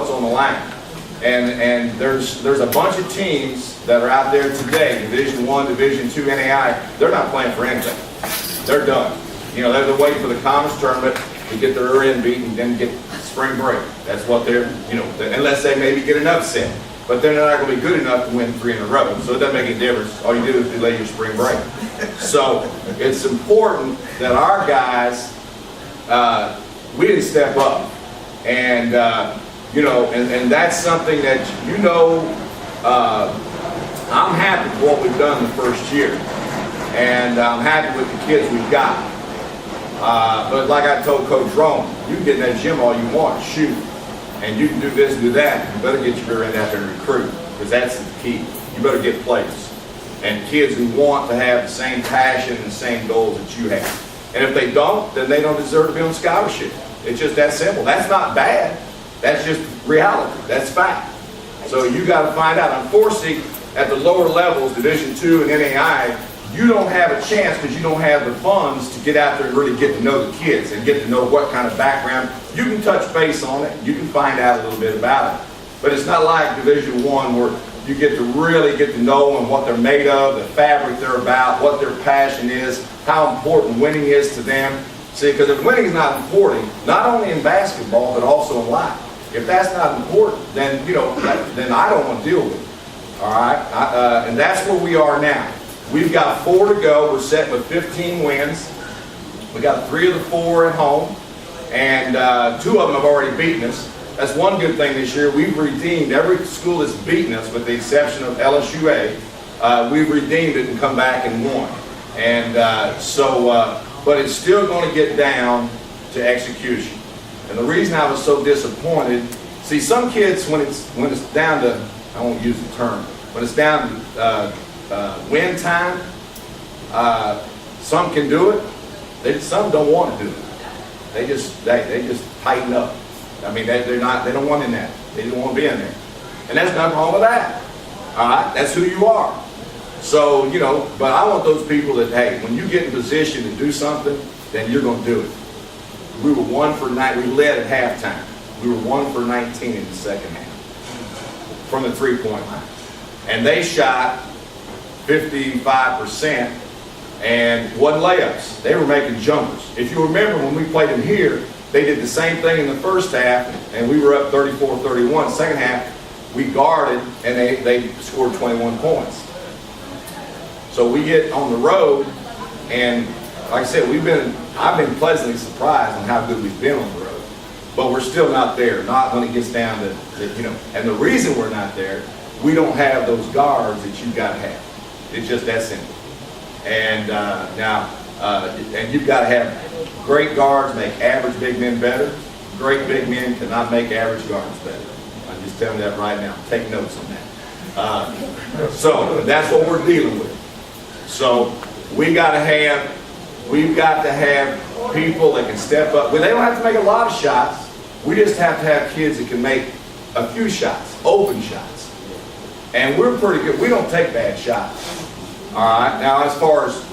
what's on the line. And there's a bunch of teams that are out there today, Division I, Division II, NAI, they're not playing for anything. They're done. You know, they're waiting for the conference tournament to get their rear end beat and then get spring break. That's what they're, you know, unless they maybe get an upset. But they're not going to be good enough to win 3 in a row. So it doesn't make any difference. All you do is delay your spring break. So it's important that our guys, we didn't step up. And, you know, and that's something that, you know, I'm happy with what we've done the first year. And I'm happy with the kids we've got. But like I told Coach Rome, you can get in that gym all you want, shoot. And you can do this and do that. You better get your rear end out there and recruit, because that's the key. You better get players. And kids who want to have the same passion and the same goals that you have. And if they don't, then they don't deserve to be on scholarship. It's just that simple. That's not bad. That's just reality. That's fact. So you got to find out. Unfortunately, at the lower levels, Division II and NAI, you don't have a chance because you don't have the funds to get out there and really get to know the kids and get to know what kind of background. You can touch base on it. You can find out a little bit about it. But it's not like Division I where you get to really get to know them, what they're made of, the fabric they're about, what their passion is, how important winning is to them. See, because if winning is not important, not only in basketball, but also in life. If that's not important, then, you know, then I don't want to deal with it. All right? And that's where we are now. We've got 4 to go. We're set with 15 wins. We got 3 of the 4 at home, and 2 of them have already beaten us. That's one good thing this year. We've redeemed every school that's beaten us, with the exception of LSUA. We've redeemed it and come back and won. And but it's still going to get down to execution. And the reason I was so disappointed, see, some kids, when it's down to, I won't use the term, when it's down to win time, some can do it. Some don't want to do it. They just tighten up. I mean, they don't want in that. They don't want to be in there. And there's nothing wrong with that. All right, that's who you are. So, you know, but I want those people that, hey, when you get in position to do something, then you're going to do it. We were 1 for 9. We led at halftime. We were 1 for 19 in the second half from the three-point line, and they shot 55%, and wasn't layups. They were making jumpers. If you remember when we played them here, they did the same thing in the first half, and we were up 34-31. Second half, we guarded, and they scored 21 points. So we get on the road, and like I said, I've been pleasantly surprised on how good we've been on the road. But we're still not there, not when it gets down to, you know, and the reason we're not there, we don't have those guards that you've got to have. It's just that simple. And and you've got to have great guards make average big men better. Great big men cannot make average guards better. I'm just telling you that right now. Take notes on that. So that's what we're dealing with. So we've got to have people that can step up. Well, they don't have to make a lot of shots. We just have to have kids that can make a few shots, open shots. And we're pretty good. We don't take bad shots. All right. Now, as far as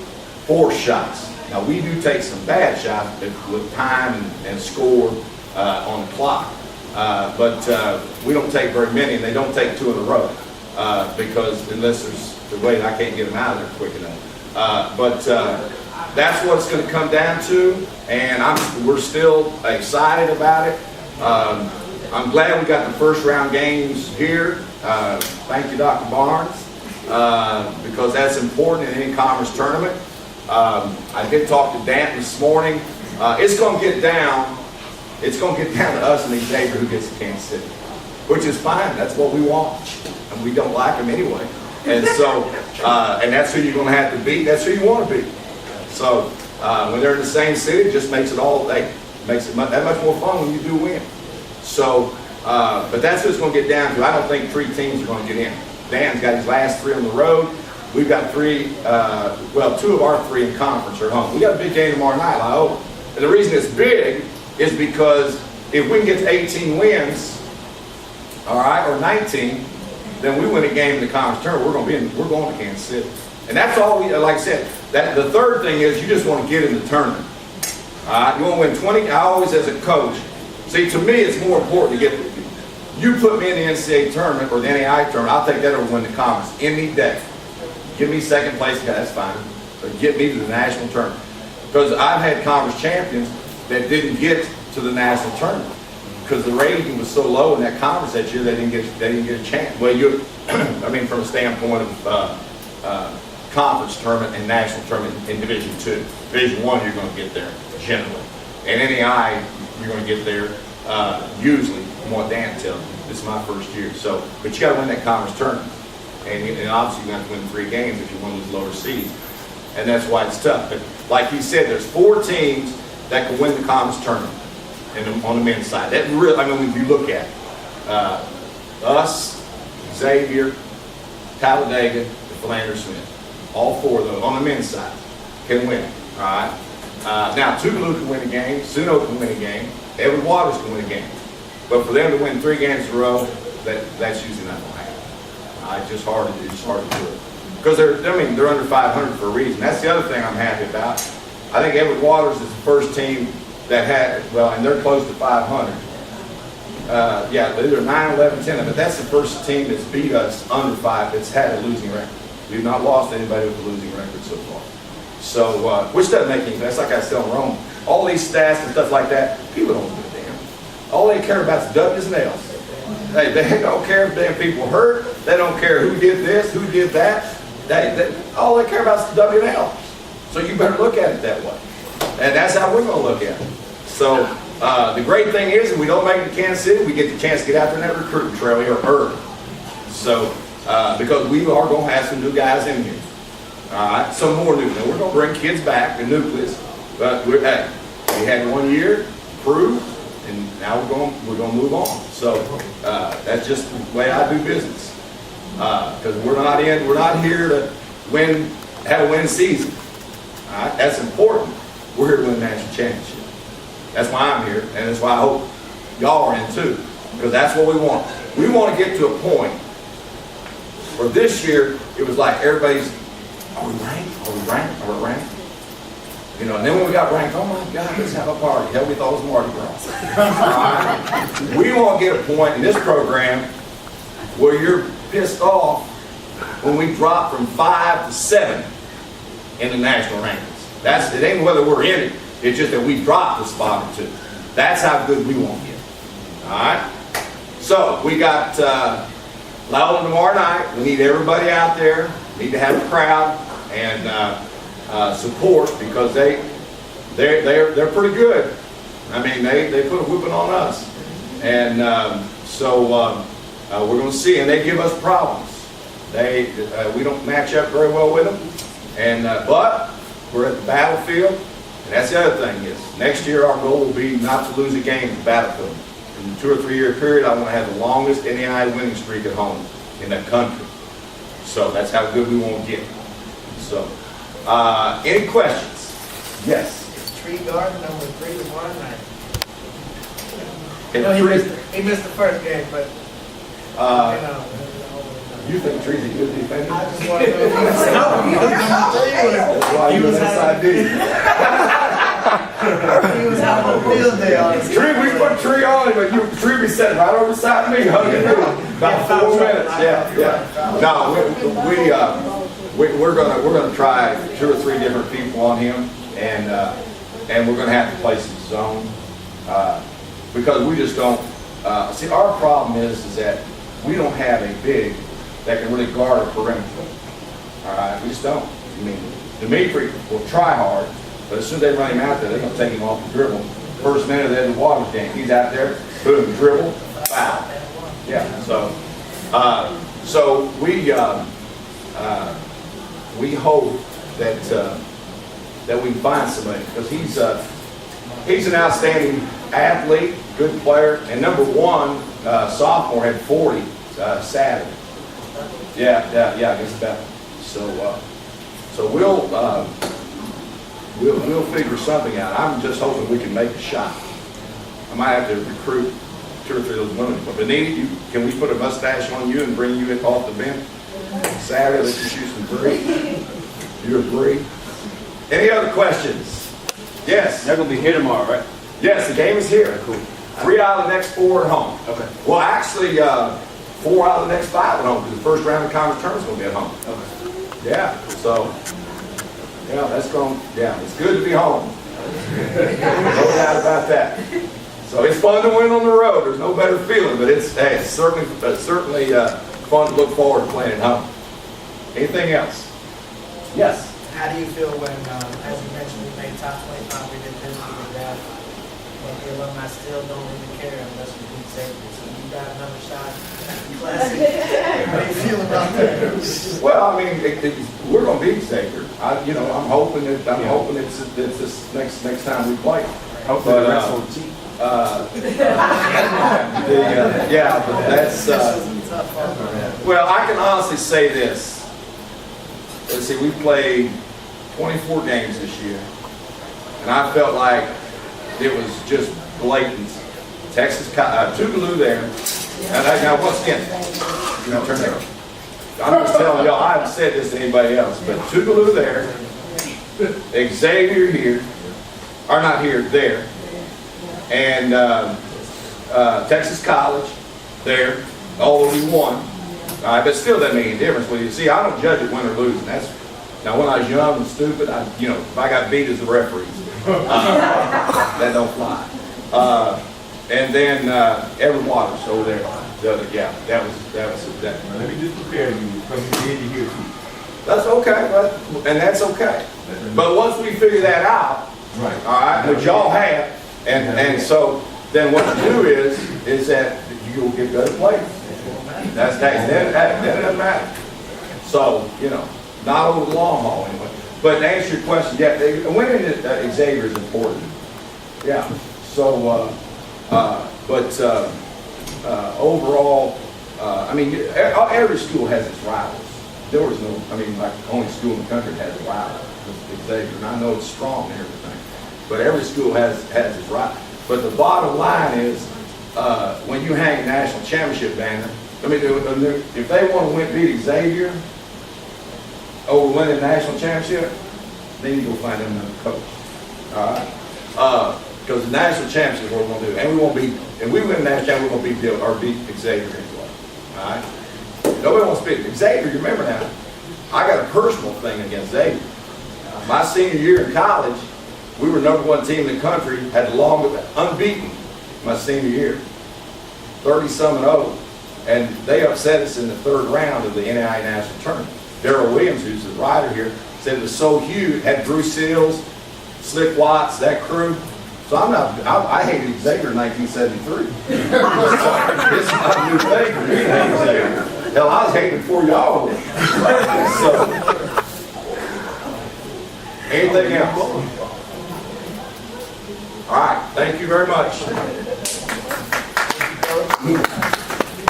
forced shots, now we do take some bad shots with time and score on the clock. But we don't take very many, and they don't take 2 in a row because unless there's the way I can't get them out of there quick enough. But that's what it's going to come down to, and we're still excited about it. I'm glad we got the first round games here. Thank you, Dr. Barnes, because that's important in any conference tournament. I did talk to Dan this morning. It's going to get down. It's going to get down to us and the neighbor who gets to Kansas City, which is fine. That's what we want, and we don't like them anyway. And so, and that's who you're going to have to beat. That's who you want to beat. So when they're in the same city, it just makes it that much more fun when you do win. So, but that's what it's going to get down to. I don't think 3 teams are going to get in. Dan's got his last 3 on the road. We've got 3, 2 of our 3 in conference are home. We got a big game tomorrow night, I hope. And the reason it's big is because if we can get to 18 wins, all right, or 19, then we win a game in the conference tournament. We're going to Kansas City. And that's all we, like I said, the third thing is you just want to get in the tournament. All right, you want to win 20. I always, as a coach, see, to me, it's more important to get You put me in the NCAA tournament or the NAI tournament, I'll take that over win the conference any day. Give me second place, that's fine. But get me to the national tournament. Because I've had conference champions that didn't get to the national tournament because the rating was so low in that conference that year they didn't get a chance. Well, I mean, from a standpoint of conference tournament and national tournament in Division II. Division I, you're going to get there generally, and NAI, you're going to get there usually. From what Dan tells me, this is my first year. So, but you got to win that conference tournament, and obviously you have to win 3 games if you want those lower seeds, and that's why it's tough. But like he said, there's 4 teams that can win the conference tournament, and on the men's side, that really, I mean, if you look at us, Xavier, Talladega, and Philander Smith, all 4 of those on the men's side can win. All right. Now, Tougaloo can win a game, Suno can win a game, Edward Waters can win a game. But for them to win 3 games in a row, that's usually not going to happen. It's just hard to do it. Because they're under 500 for a reason. That's the other thing I'm happy about. I think Edward Waters is the first team that had, and they're close to 500. Yeah, they're 9, 11, 10, but that's the first team that's beat us under 5 that's had a losing record. We've not lost anybody with a losing record so far. So, which doesn't make any sense. Like I was telling Rome, all these stats and stuff like that, people don't give a damn. All they care about is W's and L's. They don't care if damn people hurt. They don't care who did this, who did that. All they care about is W and L. So you better look at it that way. And that's how we're going to look at it. So the great thing is, if we don't make it to Kansas City, we get the chance to get out there in that recruiting trail here early. So, because we are going to have some new guys in here. All right, some more new. Now, we're going to bring kids back, the nucleus. But we had 1 year, proved, and now we're going to move on. So that's just the way I do business. Because we're not here to have a win season. All right, that's important. We're here to win a national championship. That's why I'm here, and that's why I hope y'all are in too, because that's what we want. We want to get to a point where this year it was like everybody's, are we ranked? Are we ranked? Are we ranked? You know, and then when we got ranked, oh my God, let's have a party. Hell, we thought it was Mardi Gras. Right? We want to get a point in this program where you're pissed off when we drop from 5 to 7 in the national rankings. It ain't whether we're in it. It's just that we dropped a spot or 2. That's how good we want to get. All right? So, we got Loudon tomorrow night. We need everybody out there. We need to have a crowd and support, because they're pretty good. I mean, they put a whooping on us. And we're going to see. And they give us problems. We don't match up very well with them. And but we're at the battlefield. And that's the other thing is, next year our goal will be not to lose a game at the battlefield. In a 2 or 3 year period, I want to have the longest NAI winning streak at home in that country. So that's how good we want to get. So, any questions? Yes. Is Tree Garden number 3 tomorrow night? He missed the first game, but you think Tree's a good defender? I just want to know if That's why you was inside D. he was out on the field day. Tree, we put Tree on him, but Tree be sitting right over beside me, hugging me. About 4 minutes. Yeah. No, we're gonna try 2 or 3 different people on him, and we're gonna have to play some zone because we just don't. See, our problem is that we don't have a big that can really guard a perimeter. All right, we just don't. I mean, Dimitri will try hard, but as soon as they run him out there, they're going to take him off the dribble. First minute of the Waters game, he's out there, boom, dribble, foul. Yeah. So we hope that we can find somebody, because he's an outstanding athlete, good player, and number 1 sophomore had 40 Saturday. Yeah, I guess that. So we'll figure something out. I'm just hoping we can make a shot. I might have to recruit 2 or 3 of those women. But Benita, can we put a mustache on you and bring you in off the bench Saturday? Let you shoot some 3. You agree? Any other questions? Yes. They're going to be here tomorrow, right? Yes, the game is here. Cool. 3 out of the next 4 at home. Okay. Well, actually, 4 out of the next 5 at home, because the first round of conference tournament's going to be at home. Okay. Yeah, so, yeah, it's good to be home. No doubt about that. So it's fun to win on the road. There's no better feeling, but it's certainly fun to look forward to playing at home. Anything else? Yes. How do you feel when, as you mentioned, we made top 25, we did this, we did that, but the alumni still don't really care unless we do Xavier, so you got another shot at the Classic. How do you feel about that? Well, I mean, we're going to beat Xavier. I'm hoping it's this next time we play. Hopefully the rest will cheat. Yeah, but that's. Well, I can honestly say this. Let's see, we played 24 games this year, and I felt like it was just blatant. Texas, Tougaloo there. Now once again, turn it over. I'm just telling y'all, I haven't said this to anybody else, but Tougaloo there, Xavier here, or not here, there, and Texas College there, although we won. But still doesn't make any difference with you. See, I don't judge it win or losing. Now when I was young and stupid, if I got beat as the referees, that don't fly. And then Evan Waters over there. That was. Let me just prepare you from the end to here too. That's okay, and that's okay. But once we figure that out, Right. all right, which y'all have, and so then what you do is that you'll get better players. Then it doesn't matter. So, not over the long haul anyway. But to answer your question, yeah, winning at Xavier is important. Yeah. So, overall, every school has its rivals. There was the only school in the country that has a rival, Xavier. And I know it's strong and everything, but every school has its rival. But the bottom line is, when you hang a national championship banner, if they want to beat Xavier over winning the national championship, then you go find them another coach. All right? Because the national championship is what we're going to do. And we won't beat, if we win the national championship, we're going to beat Xavier anyway. All right? Nobody wants to beat Xavier. You remember now, I got a personal thing against Xavier. My senior year in college, we were #1 team in the country, had the longest, unbeaten my senior year, 30-0. And they upset us in the 3rd round of the NAIA National Tournament. Darrell Williams, who's the writer here, said it was so huge. Had Drew Seals, Slick Watts, that crew. So I hated Xavier in 1973. It's not a new thing for me to hate Xavier. Hell, I was hating before y'all were. So, anything else? All right, thank you very much.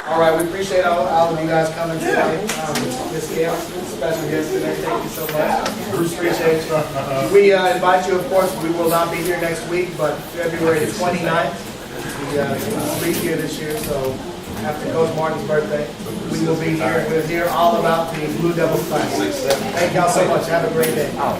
All right, we appreciate all of you guys coming tonight. Ms. Gail, special guest today, thank you so much. Bruce, appreciate you. We invite you, of course, we will not be here next week, but February the 29th, we will be here this year, so after Coach Martin's birthday, we will be here. We'll hear all about the Blue Devils Classic. Thank y'all so much. Have a great day.